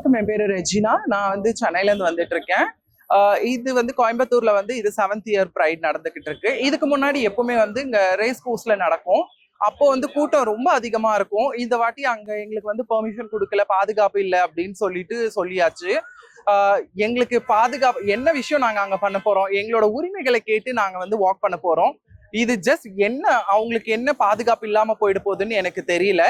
வணக்கம். என் பேரு ரெஜினா. நான் சென்னையில இருந்து வந்துட்டு இருக்கேன். இது கோயம்புத்தூர்ல இது 7th இயர் ப்ரைட் நடந்துகிட்டு இருக்கு. இதுக்கு முன்னாடி எப்பவுமே இங்க ரேஸ் கோர்ஸ்ல நடக்கும். அப்போ கூட்டம் ரொம்ப அதிகமா இருக்கும். இந்த வாட்டி அங்க எங்களுக்கு பெர்மிஷன் கொடுக்கல, பாதுகாப்பு இல்லை அப்படின்னு சொல்லியாச்சு. எங்களுக்கு பாதுகாப்பு என்ன விஷயம் நாங்க அங்க பண்ண போறோம், எங்களோட உரிமைகளை கேட்டு நாங்க வாக் பண்ண போறோம். இது ஜஸ்ட் என்ன அவங்களுக்கு என்ன பாதுகாப்பு இல்லாம போயிட போகுதுன்னு எனக்கு தெரியல.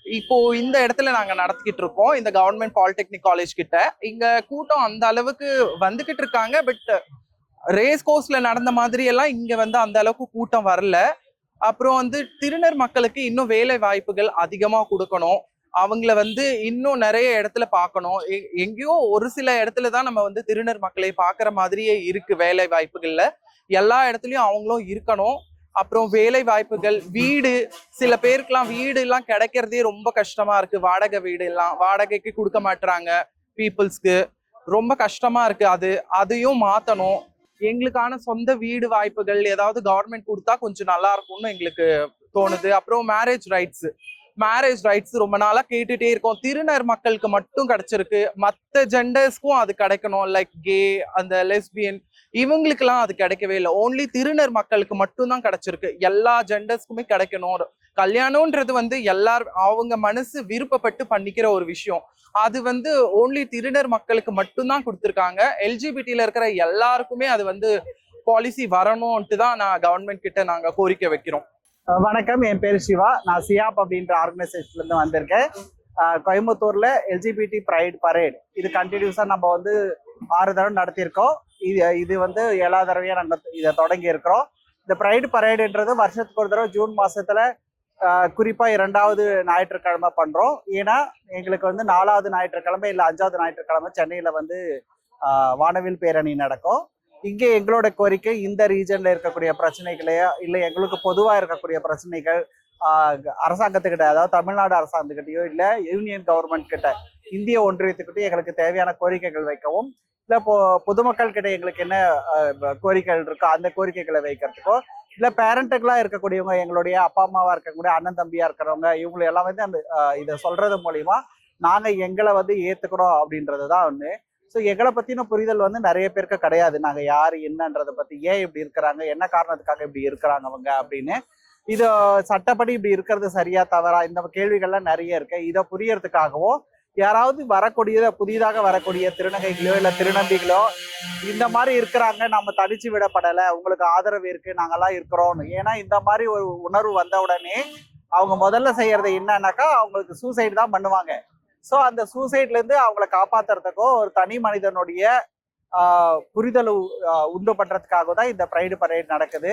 இப்போ இந்த இடத்துல நாங்க நடத்திக்கிட்டு இருக்கோம், இந்த கவர்மெண்ட் பாலிடெக்னிக் காலேஜ் கிட்ட. இங்க கூட்டம் அந்த அளவுக்கு வந்துகிட்டு இருக்காங்க. பட் ரேஸ் கோர்ஸ்ல நடந்த மாதிரி எல்லாம் இங்க அந்த அளவுக்கு கூட்டம் வரல. அப்புறம் திருநர் மக்களுக்கு இன்னும் வேலை வாய்ப்புகள் அதிகமா கொடுக்கணும். அவங்கள இன்னும் நிறைய இடத்துல பார்க்கணும். எங்கேயோ ஒரு சில இடத்துல தான் நம்ம திருநர் மக்களை பார்க்குற மாதிரியே இருக்கு. வேலை வாய்ப்புகள்ல எல்லா இடத்துலயும் அவங்களும் இருக்கணும். அப்புறம் வேலை வாய்ப்புகள், வீடு, சில பேருக்குலாம் வீடு எல்லாம் கிடைக்கிறதே ரொம்ப கஷ்டமா இருக்கு. வாடகை வீடு எல்லாம் வாடகைக்கு கொடுக்க மாட்டாங்க பீப்புள்ஸ்க்கு. ரொம்ப கஷ்டமா இருக்கு. அதையும் மாத்தணும். எங்களுக்கான சொந்த வீடு வாய்ப்புகள் ஏதாவது கவர்மெண்ட் கொடுத்தா கொஞ்சம் நல்லா இருக்கும்னு எங்களுக்கு தோணுது. அப்புறம் மேரேஜ் ரைட்ஸ் ரொம்ப நாளா கேட்டுட்டே இருக்கோம். திருநர் மக்களுக்கு மட்டும் கிடைச்சிருக்கு, மற்ற ஜெண்டர்ஸ்க்கும் அது கிடைக்கணும். லைக் கே, அந்த லெஸ்பியன், இவங்களுக்கெல்லாம் அது கிடைக்கவே இல்லை. ஓன்லி திருநர் மக்களுக்கு மட்டும்தான் கிடைச்சிருக்கு. எல்லா ஜெண்டர்ஸ்க்குமே கிடைக்கணும். கல்யாணம்ன்றது எல்லாரும் அவங்க மனசு விருப்பப்பட்டு பண்ணிக்கிற ஒரு விஷயம். அது ஓன்லி திருநர் மக்களுக்கு மட்டும்தான் கொடுத்துருக்காங்க. எல்ஜிபிடில இருக்கிற எல்லாருக்குமே அது பாலிசி வரணும்ட்டு தான் நான் கவர்மெண்ட் கிட்ட நாங்க கோரிக்கை வைக்கிறோம். வணக்கம், என் பேர் சிவா. நான் சியாப் அப்படின்ற ஆர்கனைசேஷன்ல இருந்து வந்திருக்கேன். கோயம்புத்தூர்ல எல்ஜிபிடி ப்ரைட் பரேட் இது கண்டினியூஸா நம்ம 6 தடவை நடத்தியிருக்கோம். இது 7வது தடவையா நாங்கள் இதை தொடங்கி இருக்கிறோம். இந்த ப்ரைட் பரேடுன்றது வருஷத்துக்கு ஒரு தடவை ஜூன் மாசத்துல குறிப்பா 2வது ஞாயிற்றுக்கிழமை பண்றோம். ஏன்னா எங்களுக்கு 4வது ஞாயிற்றுக்கிழமை இல்லை 5வது ஞாயிற்றுக்கிழமை சென்னையில வானவில் பேரணி நடக்கும். இங்கே எங்களோட கோரிக்கை, இந்த ரீஜன்ல இருக்கக்கூடிய பிரச்சனைகளையோ இல்லை எங்களுக்கு பொதுவா இருக்கக்கூடிய பிரச்சனைகள் அரசாங்கத்துக்கிட்ட, அதாவது தமிழ்நாடு அரசாங்கத்துக்கிட்டயோ இல்லை யூனியன் கவர்மெண்ட் கிட்ட, இந்திய ஒன்றியத்துக்கிட்டயும் எங்களுக்கு தேவையான கோரிக்கைகள் வைக்கவும், இல்லை பொதுமக்கள் கிட்ட எங்களுக்கு என்ன கோரிக்கைகள் இருக்கோ அந்த கோரிக்கைகளை வைக்கிறதுக்கோ, இல்லை பேரண்ட்டுகளா இருக்கக்கூடியவங்க, எங்களுடைய அப்பா அம்மாவா இருக்கக்கூடிய அண்ணன் தம்பியா இருக்கிறவங்க, இவங்களெல்லாம் அந்த இதை சொல்றது மூலியமா நாங்க எங்களை ஏத்துக்கிறோம் அப்படின்றதுதான் ஒண்ணு. ஸோ எங்களை பத்தின புரிதல் நிறைய பேருக்கு கிடையாது. நாங்க யாரு என்னன்றதை பத்தி, ஏன் இப்படி இருக்கிறாங்க, என்ன காரணத்துக்காக இப்படி இருக்கிறாங்க அவங்க அப்படின்னு. இது சட்டப்படி இப்படி இருக்கிறது சரியா தவறா, இந்த கேள்விகள்லாம் நிறைய இருக்கு. இதை புரியறதுக்காகவும் யாராவது புதிதாக வரக்கூடிய திருநங்கைகளோ இல்லை திருநம்பிகளோ இந்த மாதிரி இருக்கிறாங்க, நம்ம தனிச்சு விடப்படலை, உங்களுக்கு ஆதரவு இருக்கு, நாங்கெல்லாம் இருக்கிறோம்னு. ஏன்னா இந்த மாதிரி ஒரு உணர்வு வந்த உடனே அவங்க முதல்ல செய்யறது என்னன்னாக்கா அவங்களுக்கு சூசைடு தான் பண்ணுவாங்க. ஸோ அந்த சூசைட்ல இருந்து அவங்கள காப்பாத்துறதுக்கோ ஒரு தனி மனிதனுடைய புரிதல் உண்டு பண்றதுக்காக தான் இந்த ப்ரைடு பரேட் நடக்குது.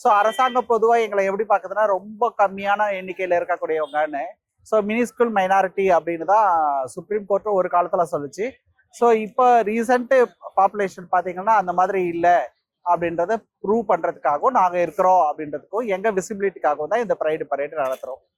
ஸோ அரசாங்கம் பொதுவாக எங்களை எப்படி பார்க்குதுன்னா ரொம்ப கம்மியான எண்ணிக்கையில் இருக்கக்கூடியவங்கன்னு. ஸோ மினிஸ்குல் மைனாரிட்டி அப்படின்னு தான் சுப்ரீம் கோர்ட்டும் ஒரு காலத்துல சொல்லுச்சு. ஸோ இப்போ ரீசெண்ட் பாப்புலேஷன் பார்த்தீங்கன்னா அந்த மாதிரி இல்லை அப்படின்றத ப்ரூவ் பண்றதுக்காகவும் நாங்கள் இருக்கிறோம் அப்படின்றதுக்கும் எங்க விசிபிலிட்டிக்காகவும் தான் இந்த ப்ரைடு பரேட் நடத்துறோம்.